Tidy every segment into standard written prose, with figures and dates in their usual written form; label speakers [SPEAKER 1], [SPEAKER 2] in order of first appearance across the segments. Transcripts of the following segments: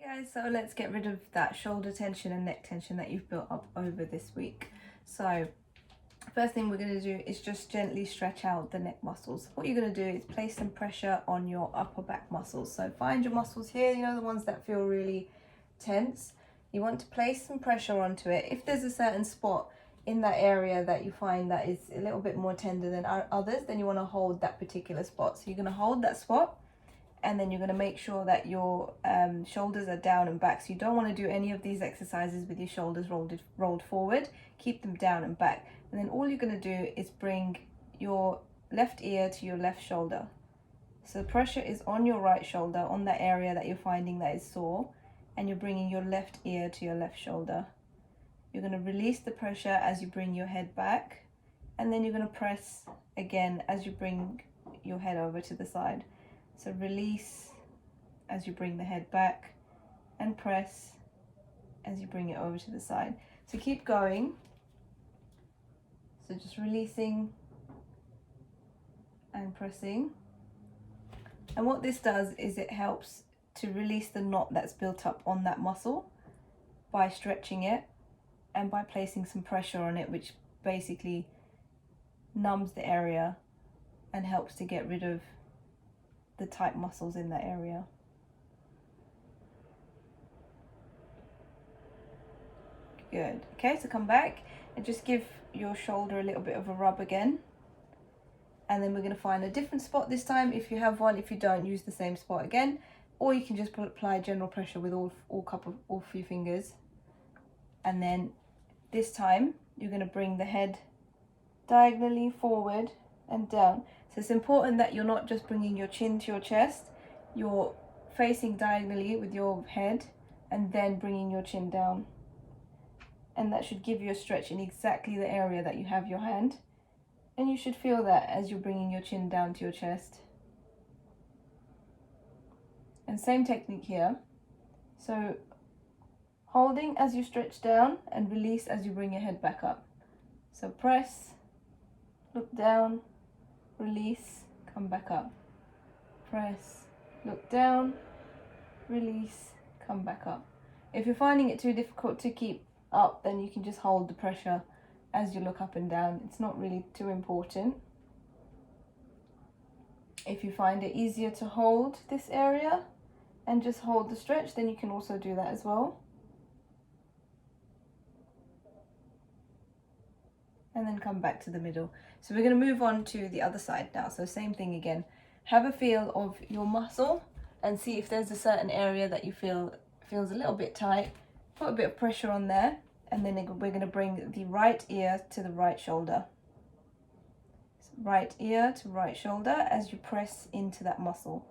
[SPEAKER 1] Hey guys, so let's get rid of that shoulder tension and neck tension that you've built up over this week. So first thing we're going to do is just gently stretch out the neck muscles. What you're going to do is place some pressure on your upper back muscles. So find your muscles here, you know, the ones that feel really tense. You want to place some pressure onto it. If there's a certain spot in that area that you find that is a little bit more tender than others, then you want to hold that particular spot. So you're going to hold that spot, and then you're going to make sure that your shoulders are down and back. So you don't want to do any of these exercises with your shoulders rolled forward. Keep them down and back. And then all you're going to do is bring your left ear to your left shoulder. So the pressure is on your right shoulder, on that area that you're finding that is sore, and you're bringing your left ear to your left shoulder. You're going to release the pressure as you bring your head back, and then you're going to press again as you bring your head over to the side. So release as you bring the head back, and press as you bring it over to the side. So keep going. So just releasing and pressing. And what this does is it helps to release the knot that's built up on that muscle by stretching it and by placing some pressure on it, which basically numbs the area and helps to get rid of the tight muscles in that area. Good. Okay, so come back and just give your shoulder a little bit of a rub again. And then we're going to find a different spot this time if you have one. If you don't, use the same spot again. Or you can just apply general pressure with all few fingers. And then this time, you're going to bring the head diagonally forward and down. So it's important that you're not just bringing your chin to your chest. You're facing diagonally with your head and then bringing your chin down. And that should give you a stretch in exactly the area that you have your hand. And you should feel that as you're bringing your chin down to your chest. And same technique here. So holding as you stretch down and release as you bring your head back up. So press, look down, release, come back up. Press, look down, release, come back up. If you're finding it too difficult to keep up, then you can just hold the pressure as you look up and down. It's not really too important. If you find it easier to hold this area and just hold the stretch, then you can also do that as well. And then come back to the middle. So we're going to move on to the other side now. So same thing again. Have a feel of your muscle and see if there's a certain area that you feel feels a little bit tight. Put a bit of pressure on there, and then we're going to bring the right ear to the right shoulder. So right ear to right shoulder as you press into that muscle.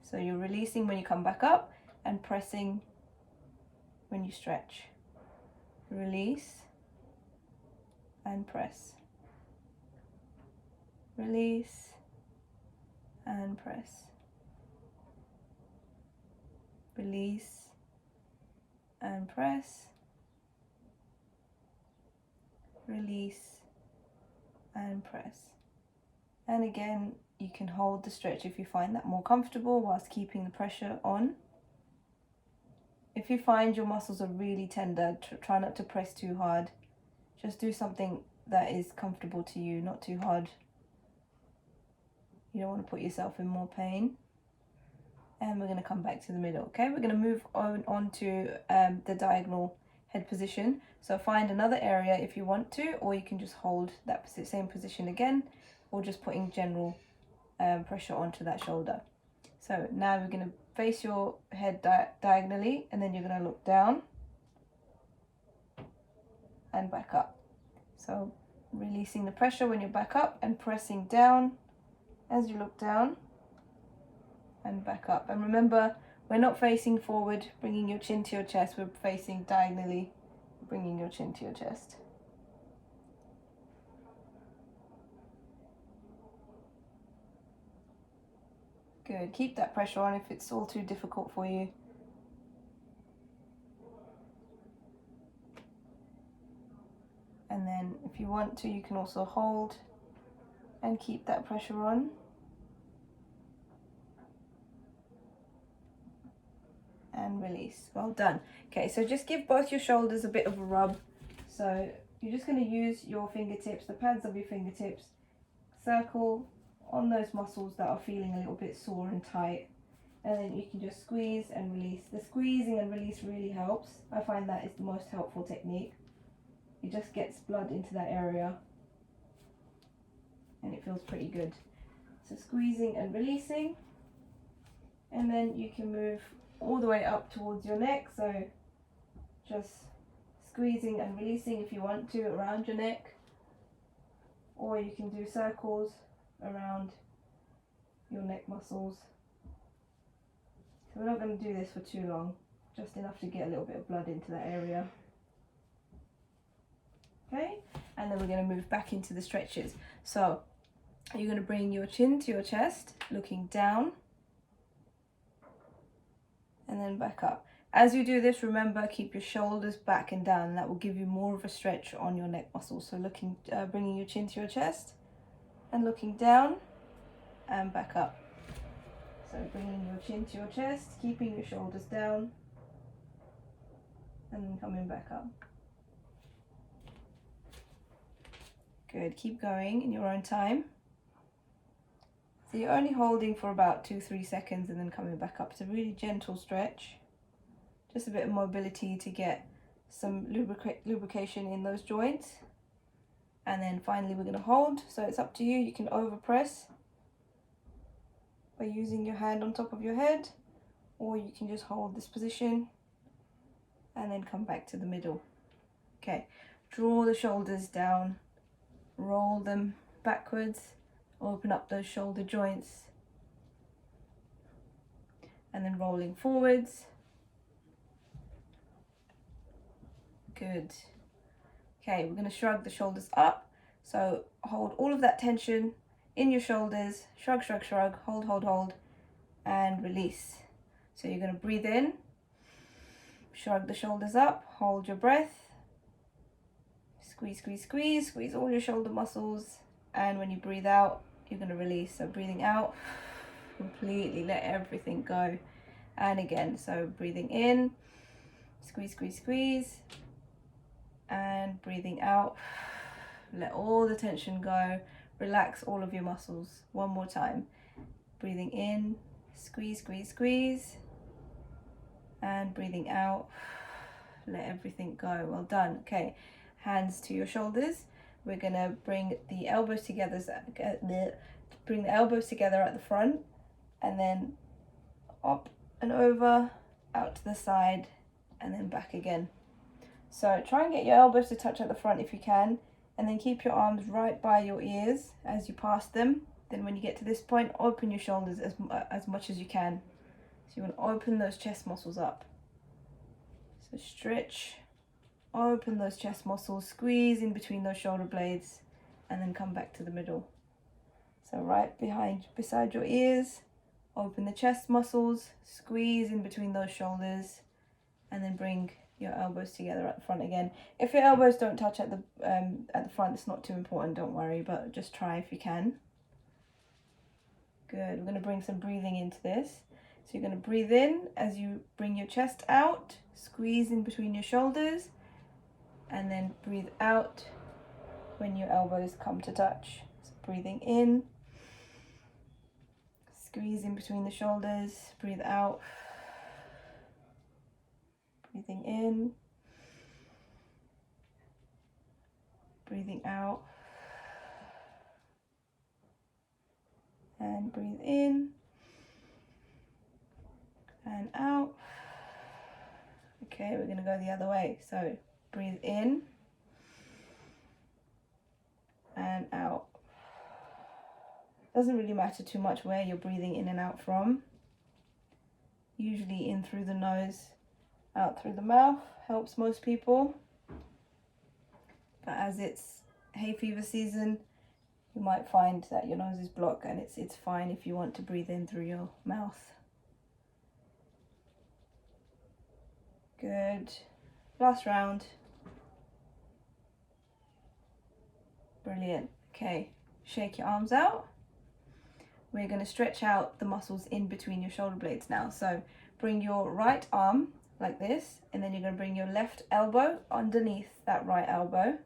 [SPEAKER 1] So you're releasing when you come back up and pressing when you stretch. Release and press. Release and press. Release and press. Release and press. And again, you can hold the stretch if you find that more comfortable whilst keeping the pressure on. If you find your muscles are really tender, try not to press too hard. Just do something that is comfortable to you, not too hard. You don't want to put yourself in more pain. And we're going to come back to the middle, okay? We're going to move on to the diagonal head position. So find another area if you want to, or you can just hold that same position again, or just putting general pressure onto that shoulder. So now we're going to face your head diagonally, and then you're going to look down and back up. So releasing the pressure when you're back up and pressing down as you look down and back up. And remember, we're not facing forward, bringing your chin to your chest. We're facing diagonally, bringing your chin to your chest. Good. Keep that pressure on if it's all too difficult for you. And then if you want to, you can also hold and keep that pressure on. and release. Well done. Okay, so just give both your shoulders a bit of a rub. So you're just going to use your fingertips, the pads of your fingertips, circle on those muscles that are feeling a little bit sore and tight, and then you can just squeeze and release. The squeezing and release really helps. I find that is the most helpful technique. It just gets blood into that area and it feels pretty good. So squeezing and releasing, and then you can move all the way up towards your neck, so just squeezing and releasing if you want to around your neck, or you can do circles around your neck muscles. So we're not going to do this for too long, just enough to get a little bit of blood into that area. Okay, and then we're going to move back into the stretches. So you're going to bring your chin to your chest, looking down, and then back up. As you do this, remember, keep your shoulders back and down, and that will give you more of a stretch on your neck muscles. So looking, bringing your chin to your chest and looking down and back up. So bringing your chin to your chest, keeping your shoulders down, and then coming back up. Good, keep going in your own time. So you're only holding for about 2-3 seconds and then coming back up. It's a really gentle stretch. Just a bit of mobility to get some lubrication in those joints. And then finally we're going to hold. So it's up to you. You can overpress by using your hand on top of your head, or you can just hold this position and then come back to the middle. Okay, draw the shoulders down, roll them backwards, open up those shoulder joints, and then rolling forwards. Good. Okay, we're going to shrug the shoulders up. So hold all of that tension in your shoulders, shrug, shrug, shrug, hold, hold, hold, and release. So you're going to breathe in, shrug the shoulders up, hold your breath, squeeze, squeeze, squeeze, squeeze all your shoulder muscles, and when you breathe out, you're going to release. So breathing out, completely let everything go. And again, so breathing in, squeeze, squeeze, squeeze, and breathing out, let all the tension go. Relax all of your muscles. One more time. Breathing in, squeeze, squeeze, squeeze, and breathing out, let everything go. Well done. Okay, hands to your shoulders. We're gonna bring the elbows together, bring the elbows together at the front, and then up and over, out to the side, and then back again. So try and get your elbows to touch at the front if you can, and then keep your arms right by your ears as you pass them. Then when you get to this point, open your shoulders as much as you can. So you want to open those chest muscles up. So stretch, open those chest muscles, squeeze in between those shoulder blades, and then come back to the middle. So right beside your ears, open the chest muscles, squeeze in between those shoulders, and then bring your elbows together at the front again. If your elbows don't touch at the front, it's not too important, don't worry, but just try if you can. Good. We're going to bring some breathing into this. So you're going to breathe in as you bring your chest out, squeeze in between your shoulders, and then breathe out when your elbows come to touch. So breathing in, squeeze in between the shoulders, breathe out, breathing in, breathing out, and breathe in and out. Okay, we're going to go the other way. So breathe in and out. Doesn't really matter too much where you're breathing in and out from. Usually in through the nose, out through the mouth helps most people. But as it's hay fever season, you might find that your nose is blocked, and it's fine if you want to breathe in through your mouth. Good. Last round. Brilliant. Okay, shake your arms out. We're going to stretch out the muscles in between your shoulder blades now. So bring your right arm like this, and then you're going to bring your left elbow underneath that right elbow,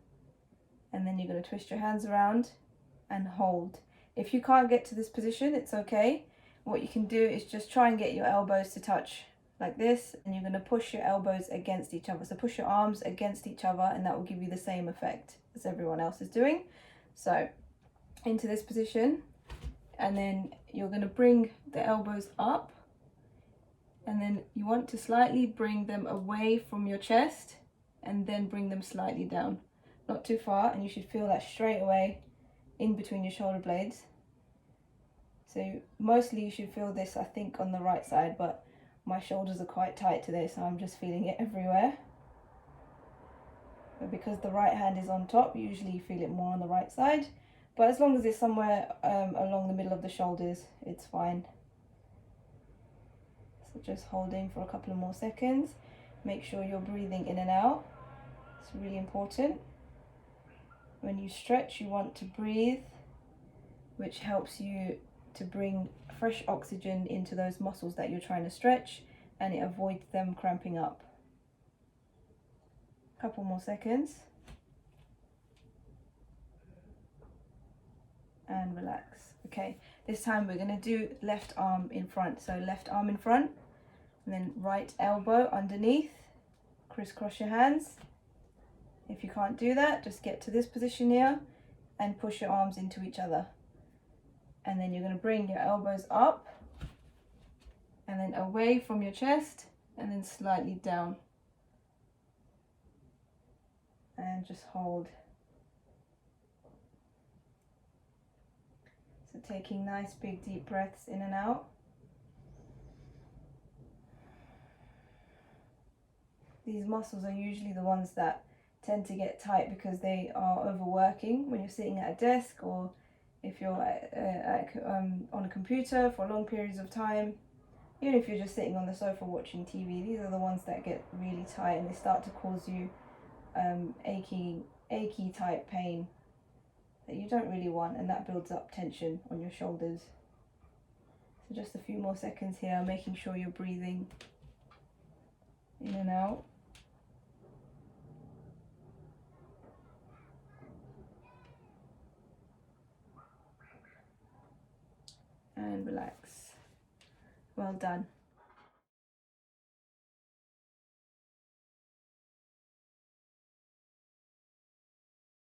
[SPEAKER 1] and then you're going to twist your hands around and hold. If you can't get to this position, it's okay. What you can do is just try and get your elbows to touch like this, and you're going to push your elbows against each other. So push your arms against each other, and that will give you the same effect as everyone else is doing. So into this position, and then you're going to bring the elbows up, and then you want to slightly bring them away from your chest and then bring them slightly down, not too far, and you should feel that straight away in between your shoulder blades. So mostly you should feel this, I think, on the right side, but my shoulders are quite tight today, so I'm just feeling it everywhere. But because the right hand is on top, usually you feel it more on the right side, but as long as it's somewhere along the middle of the shoulders, it's fine. So just holding for a couple of more seconds. Make sure you're breathing in and out. It's really important. When you stretch, you want to breathe, which helps you to bring fresh oxygen into those muscles that you're trying to stretch, and it avoids them cramping up. A couple more seconds. And relax. Okay, this time we're going to do left arm in front. So left arm in front, and then right elbow underneath. Crisscross your hands. If you can't do that, just get to this position here and push your arms into each other. And then you're going to bring your elbows up and then away from your chest, and then slightly down. And just hold. So taking nice big deep breaths in and out. These muscles are usually the ones that tend to get tight because they are overworking when you're sitting at a desk, or if you're on a computer for long periods of time. Even if you're just sitting on the sofa watching TV, these are the ones that get really tight, and they start to cause you achy type pain that you don't really want, and that builds up tension on your shoulders. So just a few more seconds here, making sure you're breathing in and out. And relax. Well done.